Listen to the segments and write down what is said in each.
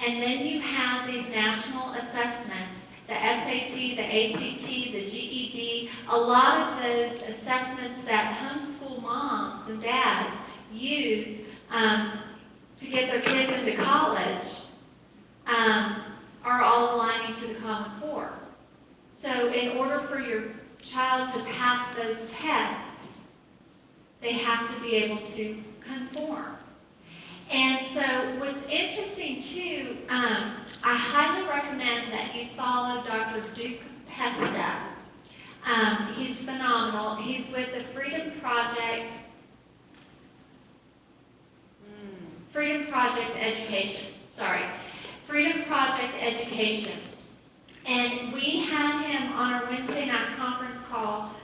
And then you have these national assessments, the SAT, the ACT, the GED, a lot of those assessments that homeschool moms and dads use to get their kids into college are all aligning to the Common Core. So in order for your child to pass those tests, they have to be able to conform. And so what's interesting too, I highly recommend that you follow Dr. Duke Pesta. He's phenomenal. He's with the Freedom Project Education. Sorry. Freedom Project Education. And we had him on our Wednesday night conference call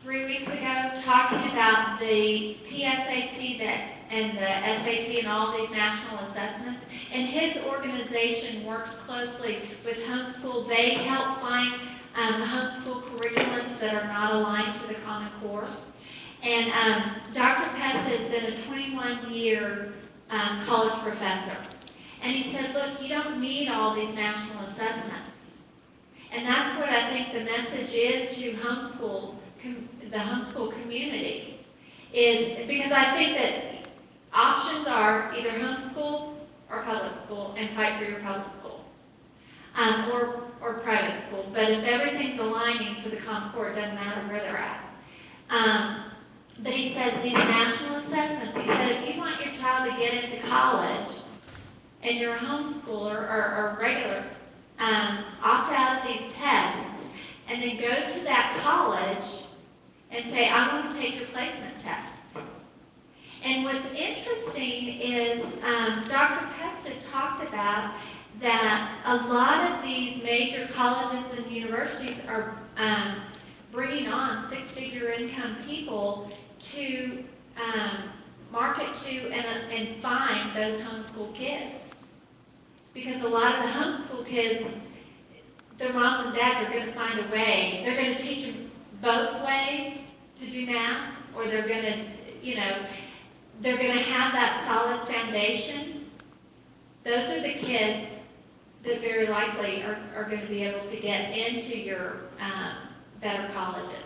3 weeks ago, talking about the PSAT and the SAT and all these national assessments. And his organization works closely with homeschool. They help find homeschool curriculums that are not aligned to the Common Core. And Dr. Pesta has been a 21-year college professor. And he said, look, you don't need all these national assessments. And that's what I think the message is to the homeschool community, is because I think that options are either homeschool or public school, and fight for your public school, or private school. But if everything's aligning to the Common Core, it doesn't matter where they're at. But he said these national assessments, he said if you want your child to get into college and you're a homeschooler or regular, opt out of these tests and then go to that college and say, I want to take your placement test. And what's interesting is Dr. Pesta talked about that a lot of these major colleges and universities are bringing on six-figure income people to market to and find those homeschool kids. Because a lot of the homeschool kids, their moms and dads are going to find a way. They're going to teach them both ways to do math, or they're going to, they're going to have that solid foundation. Those are the kids that very likely are going to be able to get into your better colleges.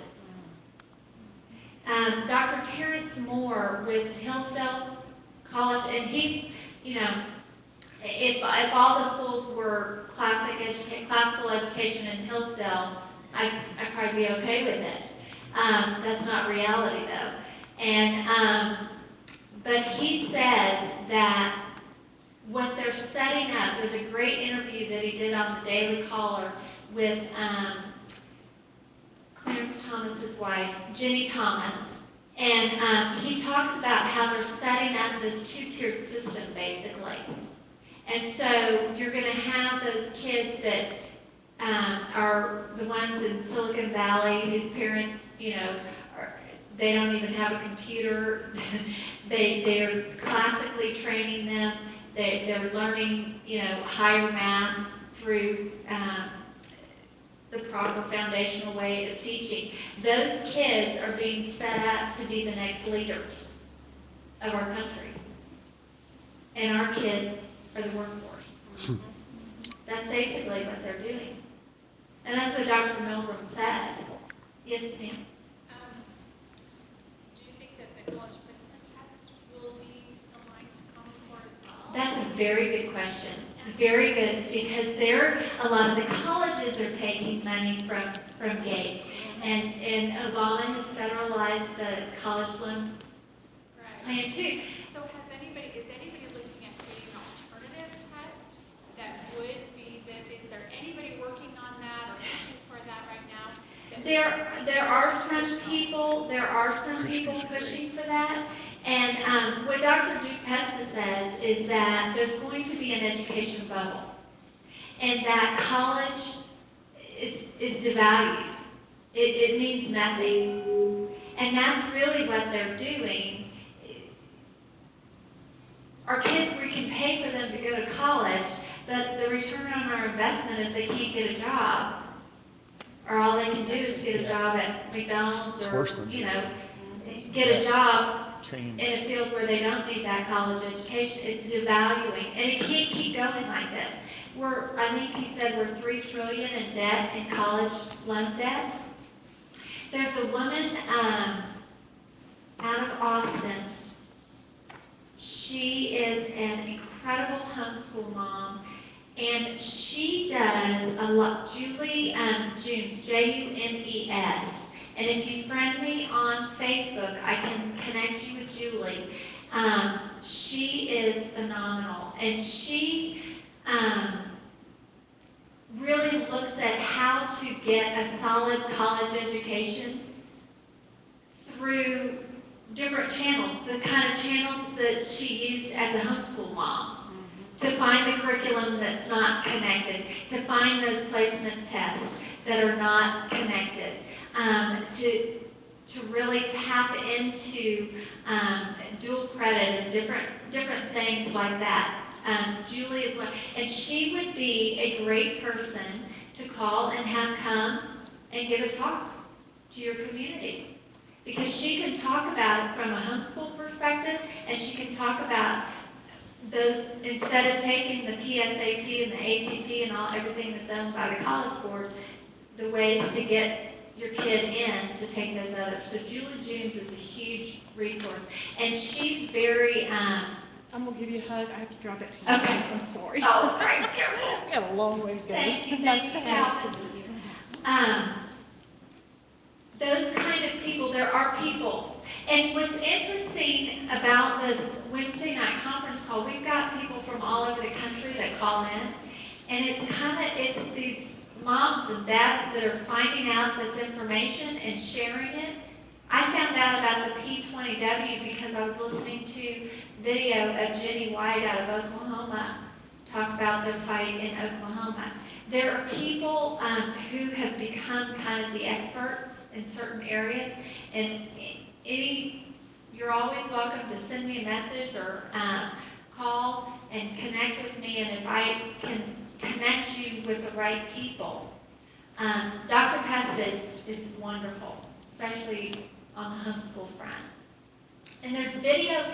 Dr. Terrence Moore with Hillsdale College, and he's, if all the schools were classical education in Hillsdale, I'd probably be okay with it. That's not reality though. And but he says that what they're setting up, there's a great interview that he did on the Daily Caller with Clarence Thomas's wife, Jenny Thomas, and he talks about how they're setting up this two-tiered system, basically. And so you're going to have those kids that are the ones in Silicon Valley whose parents, they don't even have a computer. They're classically training them. They're learning, higher math through the proper foundational way of teaching. Those kids are being set up to be the next leaders of our country. And our kids are the workforce. That's basically what they're doing. And that's what Dr. Milgram said. Yes, ma'am? Do you think that the college placement test will be aligned to Common Core as well? That's a very good question. Very good, because a lot of the colleges are taking money from Gates. And Obama has federalized the college loan plans too. So is anybody looking at creating an alternative test that would be is there anybody working on that or pushing for that right now? There are some people pushing for that. And what Dr. Duke Pesta says is that there's going to be an education bubble, and that college is devalued. It means nothing. And that's really what they're doing. Our kids, we can pay for them to go to college, but the return on our investment is they can't get a job, or all they can do is get a job at McDonald's or, get a job in a field where they don't need that college education. It's devaluing, and it can't keep going like this. I think he said we're $3 trillion in debt, in college loan debt. There's a woman out of Austin. She is an incredible homeschool mom, and she does a lot. Julie Junes, Junes. And if you friend me on Facebook, I can connect you with Julie. She is phenomenal, and she really looks at how to get a solid college education through different channels, the kind of channels that she used as a homeschool mom, to find the curriculum that's not connected, to find those placement tests that are not connected, to really tap into dual credit and different things like that. Julie is one, and she would be a great person to call and have come and give a talk to your community. Because she can talk about it from a homeschool perspective, and she can talk about those, instead of taking the PSAT and the ACT and everything that's owned by the College Board, the ways to get your kid in to take those others. So Julie Junes is a huge resource, and she's very. I'm gonna give you a hug. I have to drop it to you. Okay. I'm sorry. Oh, right here. We got a long way to go. Thank you, Calvin. Those kind of people, there are people. And what's interesting about this Wednesday night conference call, we've got people from all over the country that call in, and it's these moms and dads that are finding out this information and sharing it. I found out about the P20W because I was listening to video of Jenny White out of Oklahoma talk about their fight in Oklahoma. There are people who have become kind of the experts in certain areas, and you're always welcome to send me a message or call and connect with me, and if I can connect you with the right people. Dr. Pest is wonderful, especially on the homeschool front. And there's video.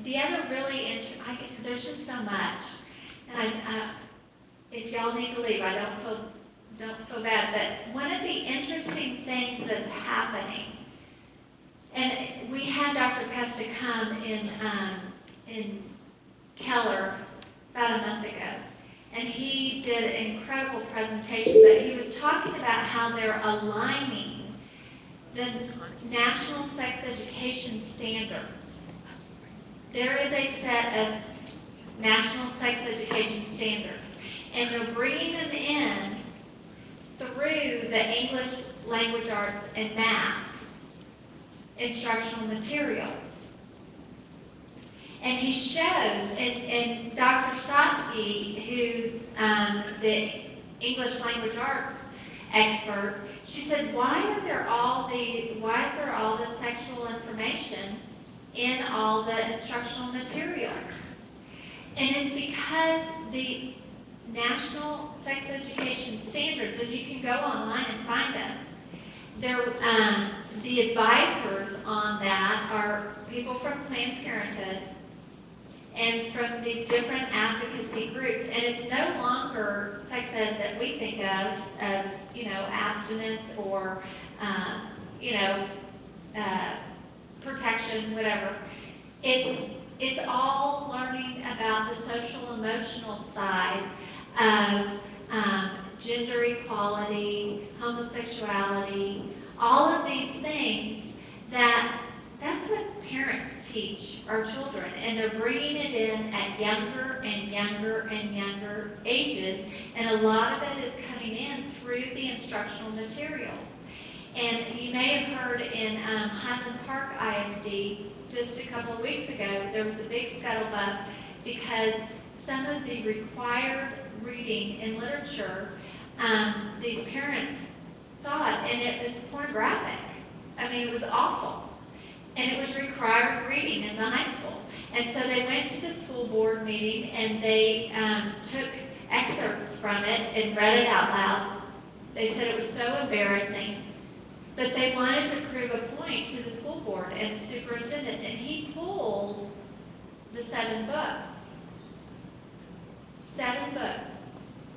The other really interesting, there's just so much, and if y'all need to leave, I don't feel bad, but one of the interesting things that's happening, and we had Dr. Pesta come in Keller about a month ago, and he did an incredible presentation, but he was talking about how they're aligning the National Sex Education Standards. There is a set of National Sex Education Standards, and they're bringing them in through the English, language arts, and math instructional materials. And he shows, and Dr. Strotsky, who's the English language arts expert, she said, why is there all this sexual information in all the instructional materials? And it's because the National Sex Education Standards, and you can go online and find them. The advisors on that are people from Planned Parenthood and from these different advocacy groups. And it's no longer sex ed that we think of abstinence or, protection, whatever. It's all learning about the social emotional side of gender equality, homosexuality, all of these things that's what parents teach our children, and they're bringing it in at younger and younger and younger ages, and a lot of it is coming in through the instructional materials. And you may have heard in Highland Park ISD just a couple of weeks ago, there was a big scuttlebutt because some of the required reading in literature, these parents saw it, and it was pornographic. I mean, it was awful. And it was required reading in the high school. And so they went to the school board meeting, and they took excerpts from it and read it out loud. They said it was so embarrassing But they wanted to prove a point to the school board and the superintendent, and he pulled the 7 books. 7 books.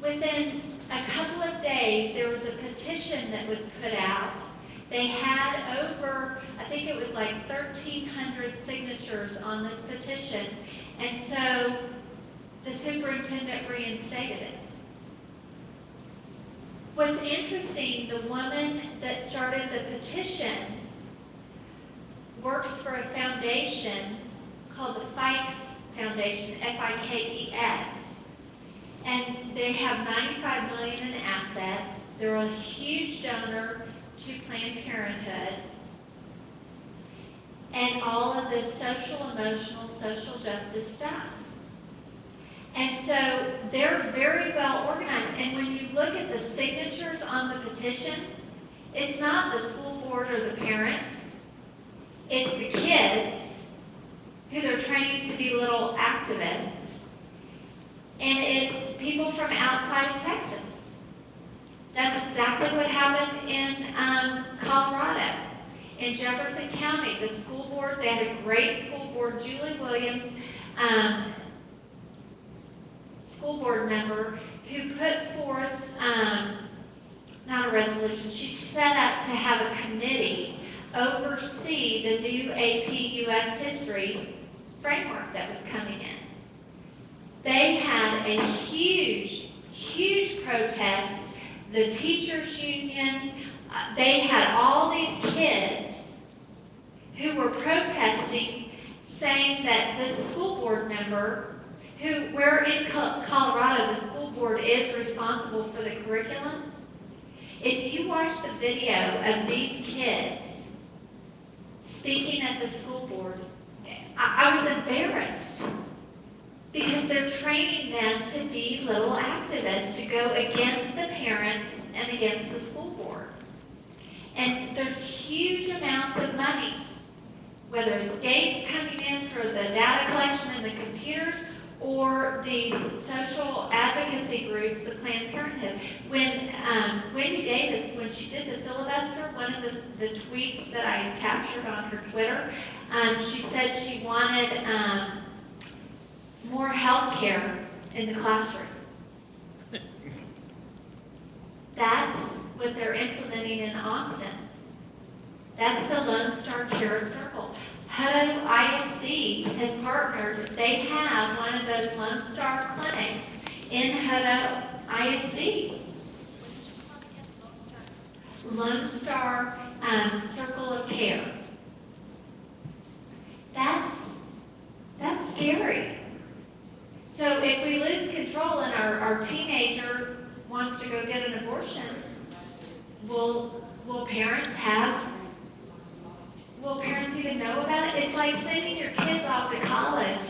Within a couple of days, there was a petition that was put out. They had over, I think it was like 1,300 signatures on this petition, and so the superintendent reinstated it. What's interesting, the woman that started the petition works for a foundation called the Fikes Foundation, Fikes, and they have $95 million in assets. They're a huge donor to Planned Parenthood and all of this social, emotional, social justice stuff. And so they're very well organized. And when you look at the signatures on the petition, it's not the school board or the parents. It's the kids who they're training to be little activists. And it's people from outside of Texas. That's exactly what happened in Colorado. In Jefferson County, the school board, they had a great school board, Julie Williams, school board member, who put forth, not a resolution, she set up to have a committee oversee the new AP US history framework that was coming in. They had a huge, huge protest. The teachers union, they had all these kids who were protesting, saying that this school board member, where in Colorado the school board is responsible for the curriculum, if you watch the video of these kids speaking at the school board, I was embarrassed. Because they're training them to be little activists, to go against the parents and against the school board. And there's huge amounts of money, whether it's Gates coming in for the data collection and the computers, or these social advocacy groups, the Planned Parenthood. When Wendy Davis, when she did the filibuster, one of the tweets that I captured on her Twitter, she said she wanted more health care in the classroom. That's what they're implementing in Austin. That's the Lone Star Care Circle. Hutto ISD has partnered. They have one of those Lone Star clinics in Hutto ISD. Lone Star Circle of Care. That's scary. So if we lose control and our teenager wants to go get an abortion, will parents even know about it? It's like sending your kids off to college,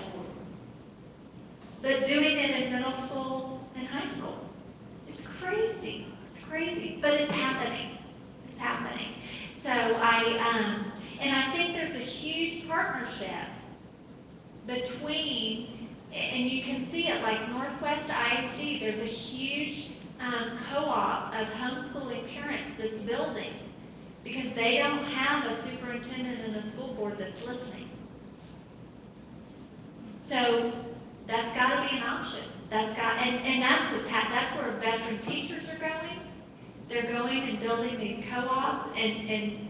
but doing it in middle school and high school. It's crazy. It's crazy, but it's happening. It's happening. So I think there's a huge partnership between, and you can see it like Northwest ISD, there's a huge co-op of homeschooling parents that's building because they don't have a superintendent and a school board that's listening. So that's got to be an option. And that's where veteran teachers are going. They're going and building these co-ops and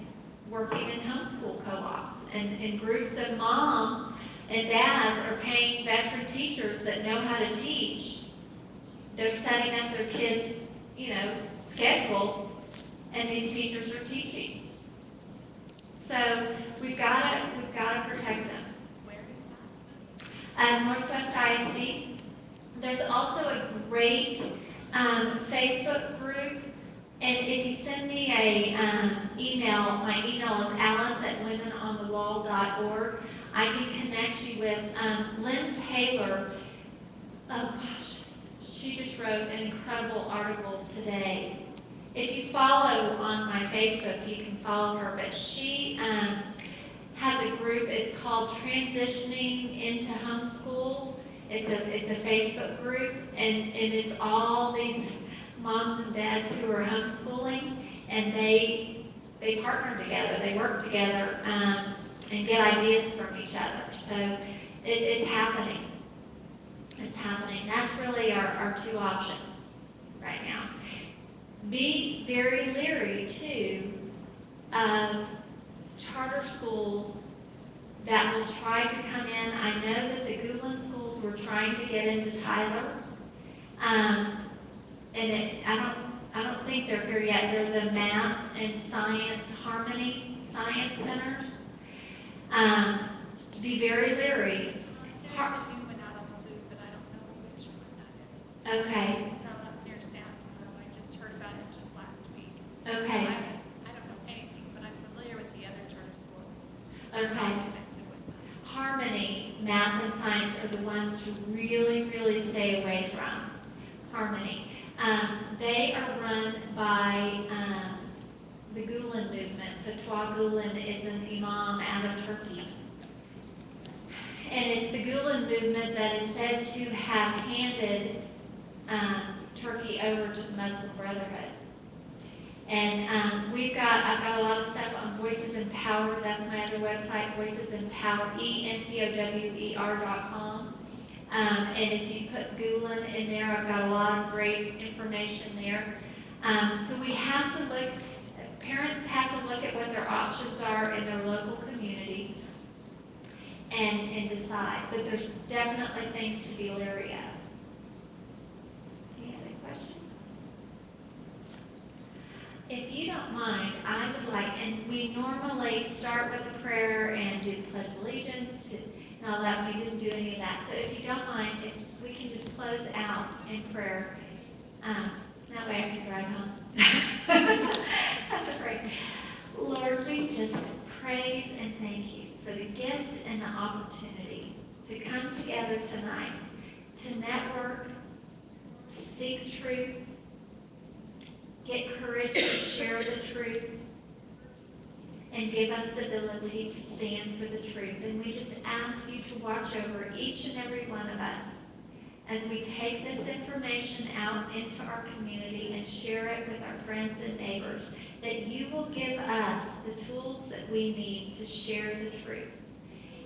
working in homeschool co-ops and groups of moms and dads are paying veteran teachers that know how to teach. They're setting up their kids, schedules, and these teachers are teaching. So we've got to protect them. Where is that? Northwest ISD. There's also a great Facebook group, and if you send me a email, my email is alice@womenonthewall.org. I can connect you with Lynn Taylor. Oh gosh, she just wrote an incredible article today. If you follow on my Facebook, you can follow her, but she has a group. It's called Transitioning into Homeschool. It's a Facebook group, and it's all these moms and dads who are homeschooling, and they they partner together, they work together, and get ideas from each other. So it's happening. It's happening. That's really our two options right now. Be very leery too of charter schools that will try to come in. I know that the Goodland schools were trying to get into Tyler, and I don't think they're here yet. They're the math and science harmony science centers. Be very leery. There's a new one out on the loop, but I don't know which one that is. Okay. So up near Samsonville, I just heard about it just last week. Okay. I don't know anything, but I'm familiar with the other charter schools. Okay. I'm connected with them. Harmony, math and science are the ones to really, really stay away from. Harmony. They are run by the Gulen movement. Fatwa Gulen is an imam out of Turkey. And it's the Gulen movement that is said to have handed Turkey over to the Muslim Brotherhood. And I've got a lot of stuff on Voices in Power. That's my other website, Voices in Power, ENPOWER.com. And if you put Gulen in there, I've got a lot of great information there. So we have to look, parents have to look at what their options are in their local community and decide. But there's definitely things to be leery of. Any other questions? If you don't mind, I would like, and we normally start with a prayer and do the Pledge of Allegiance and all that. We didn't do any of that. So if you don't mind, if we can just close out in prayer, that way I can drive home. Have to pray. Lord, we just praise and thank you for the gift and the opportunity to come together tonight, to network, to seek truth, get courage to share the truth, and give us the ability to stand for the truth. And we just ask you to watch over each and every one of us as we take this information out into our community and share it with our friends and neighbors, that you will give us the tools that we need to share the truth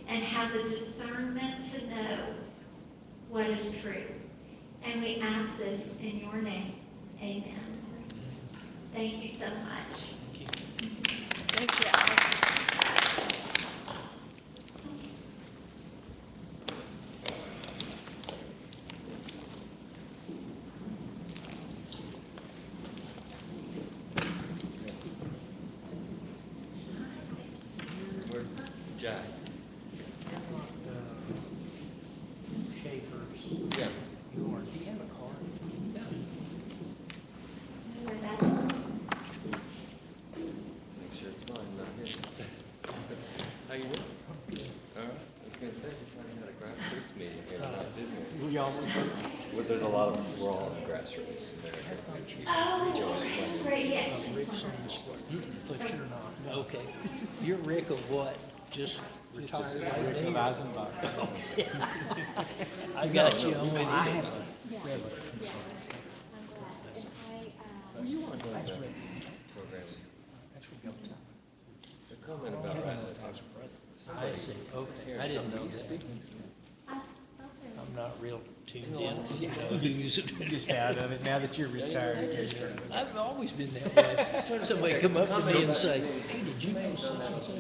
and have the discernment to know what is true. And we ask this in your name. Amen. Thank you so much. Thank you, Alex. Jack. Schaefer's. Yeah. Yours. Do you have a card? Make sure it's mine, not his. How you doing? All right. I was gonna say, we're trying to have a grassroots meeting here tonight, didn't we? We almost. Well, there's a lot of us, we're all in grassroots. Oh, great, yes. Rick's on the spot. But you're not. Okay. You're Rick of what? Just retired? Rick of Eisenbach. I got you. I'm with you. I have a regular Oh, you want to go to That's the Rick. programs? That's what y'all tell me. They're coming about Rattler House. I see. Okay. I didn't know that. I'm not real tuned in. You know, just out of it now that you're retired. I've always been that way. Somebody come up to me and say, "Hey, did you know so-and-so?"